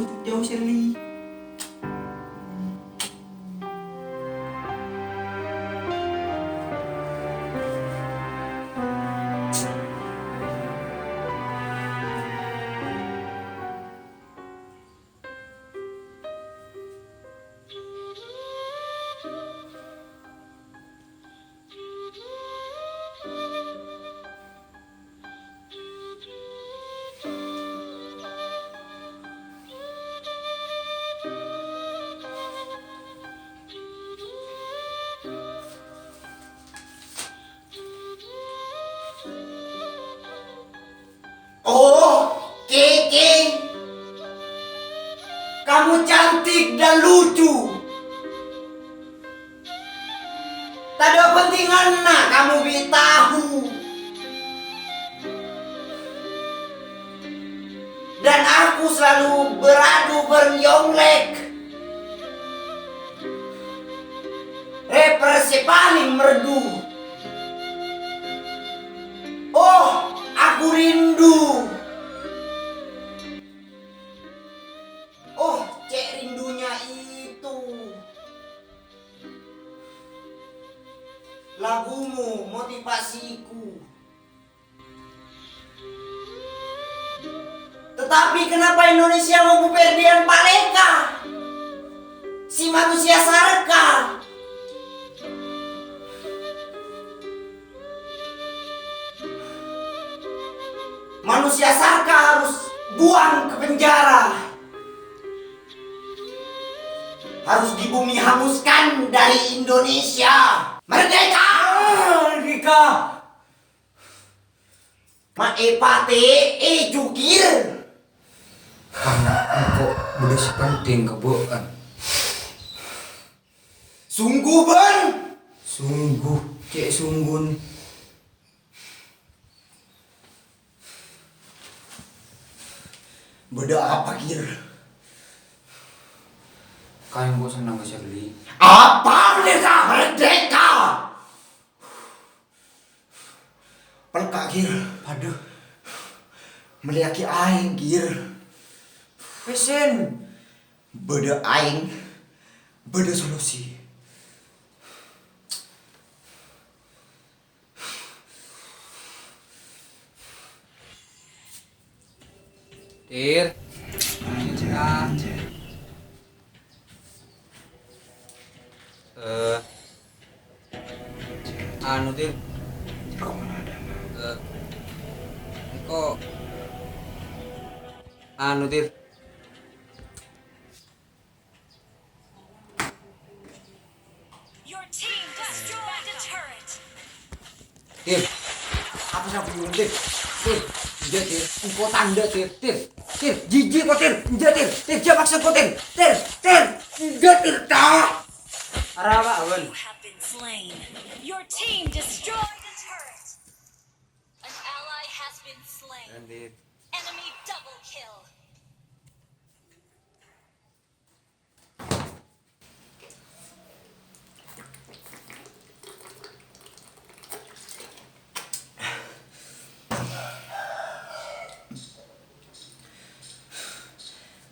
cukup jauh Shirley. Oh, Kiki, kamu cantik dan lucu. Tak ada pentingan nak kamu tahu. Dan aku selalu beradu bernyonglek. Represi paling merdu. Oh, aku rindu. Oh, cek rindunya itu. Lagumu, motivasiku. Tetapi kenapa Indonesia mau Ferdian Paleka? Si manusia sarka. Manusia sarka harus buang ke penjara. Harus di bumi hanguskan dari Indonesia. Merdeka! Merdeka! Maepate cukir. Karena engkau udah sepenting keboan. Sungguh ban. Sungguh, cek sungguh. Beda apa kir? Kain gue senang ke Shirley. Apa merdeka? Merdeka! Pelkak kir. Aduh, Meliaki aing kir. pesen. Beda aing. Beda solusi. Tir. Nah. Anu Tir. Kok anu Tir. Your team destroyed a turret. Tir. Apa sih aku bilang Tir? Tir. Iya Tir. Engkau tanda Tir. Tir. Tir. Jijik kok Tir. Iya Tir. Tir. Jangan maksa kok Tir. Tir. Tir. Iya Tir. Tak. Arah apa awan? You have been slain. Your team destroyed a turret. An ally has been slain. Tir. Enemy double kill.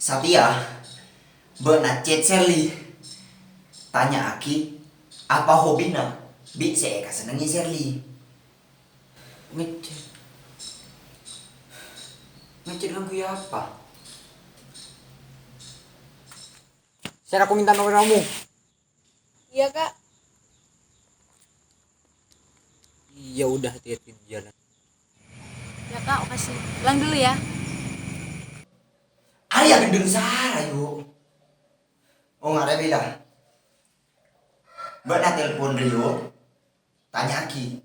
Satya, beuna chat Shirley. Tanya Aki, apa hobina? Bi saya senengnya Shirley. Ngecek. Ngecek dengan gue apa? Saya aku minta nomor kamu. Iya kak. Ya udah hati-hati di jalan. Ya kak, makasih. Pulang dulu ya. Arya gendeng sara yuk. Oh nggak beda. Beuna telepon Rio. Tanya Aki.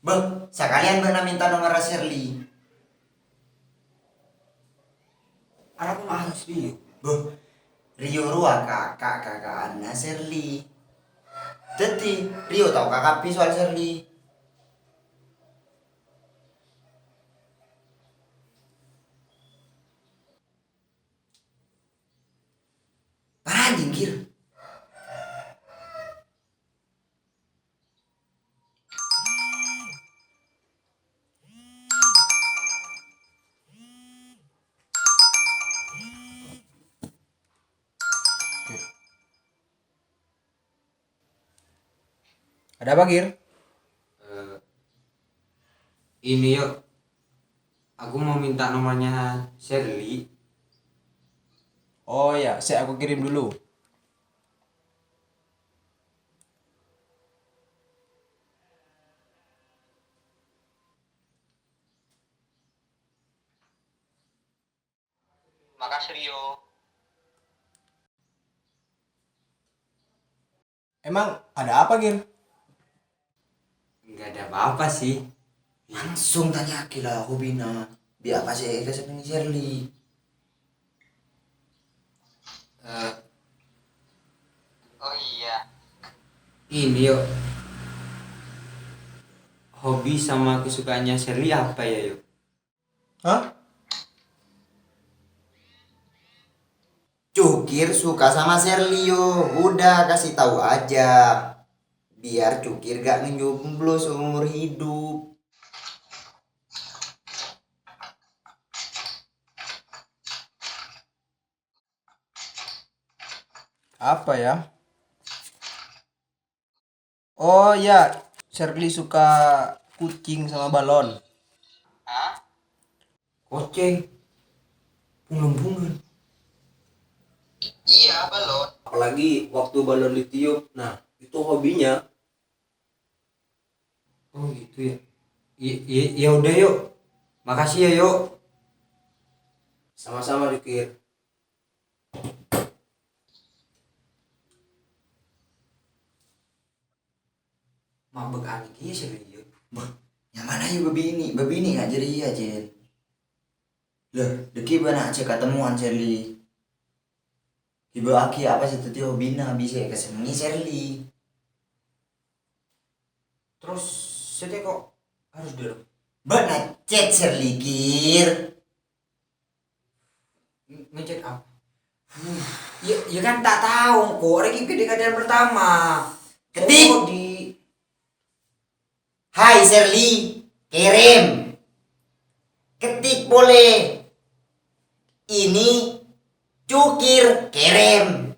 Bang, sekalian beuna minta nomor Shirley. Aku males Rio. Bang, Rio rua kakak Anna Shirley. Jadi Rio tahu kakak soal Shirley. Anjing kir. Ada apa, Gir? Ini yuk, aku mau minta nomornya Shirley. Oh ya, saya aku kirim dulu. Makasih Rio. Emang ada apa, Gir? Nggak ada apa-apa sih. Langsung tanya Aki lah hobina. Biar apa sih keseneng Shirley? Eh, Oh iya. ini yuk, hobi sama kesukaannya Shirley apa ya yuk? Hah? Cukir suka sama Shirley yo. Udah kasih tahu aja. Biar Cukir gak ngejomblo seumur hidup. Apa ya? Oh ya, Shirley suka kucing sama balon. Koceng, bunga-bunga. Iya balon. Apalagi waktu balon ditiup. Nah, itu hobinya. Oh gitu ya. Ya udah yuk. Makasih ya yuk. Sama-sama, Dikir. Mabek aneh ya Shirley yuk. Yang mana yuk babini nggak jadi aja. Lah, deki bana aja ketemuan Shirley. Ibu Aki apa sih tadi hobina bisa kesenengi Shirley. Terus saya kok harus dorong? Bana chat Shirley Kir. Ngecek apa? Ya kan tak tahu kok. Ini PDKT pertama. Ketik. Oh, di Hai Shirley, kirim. Ketik boleh. Ini Cukir, kirim.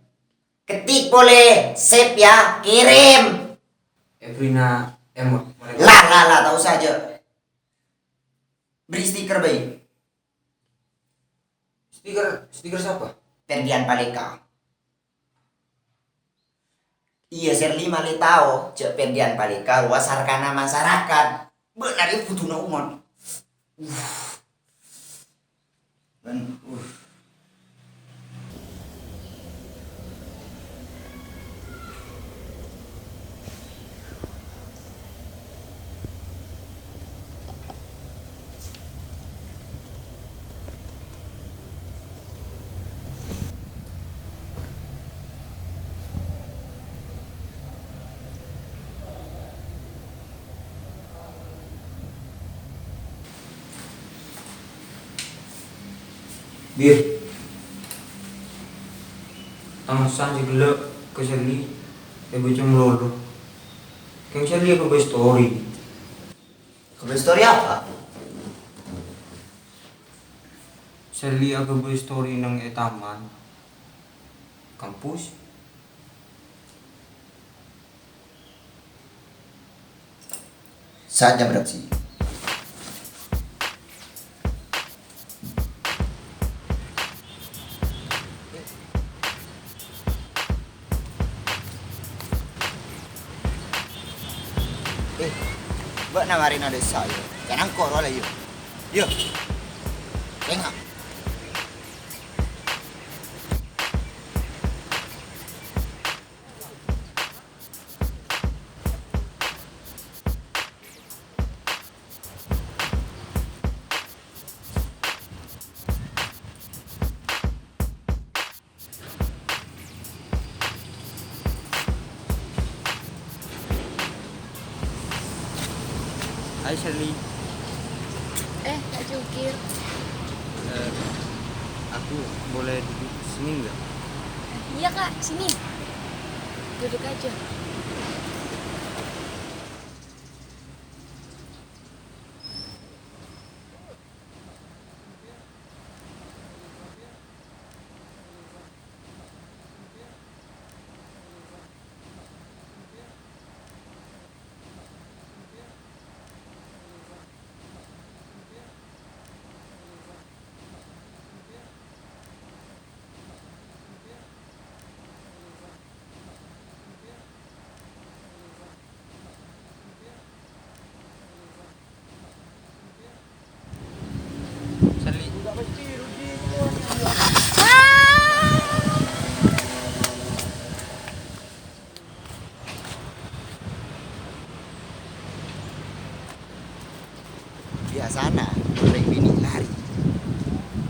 Ketik boleh. Save ya, kirim. Evrina emot. Lah, tahu saja. Beri stiker baik. Stiker siapa? Ferdian Paleka. Iya Shirley malih tahu cek Ferdian Paleka luas sarkana masyarakat. Benar itu butuh umon. Bir. Tangsan si gelap ke Shirley. Baca melulu. Kang Shirley apa story? Cover story apa? Shirley aku story nang taman. Kampus. Saatnya beraksi. Mbak nawarin ada saya. Jangan kor wala yuk. Yuk. Tengok. Hai Shirley. Kak Cukir. Aku boleh duduk sini nggak? Iya kak, sini. Duduk aja. Charlie. Biasana, goreng bini lari.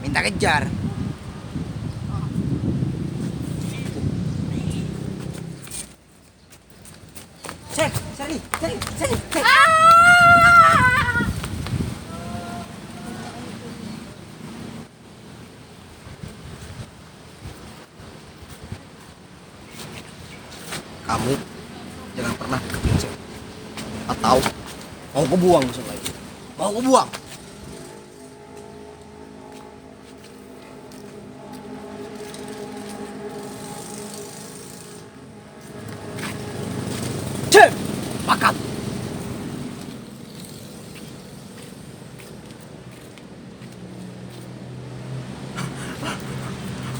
Minta kejar. Charlie. Kamu jangan pernah kecil atau mau kebuang sungai. Mau kebuang. Cek, makan.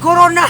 Corona.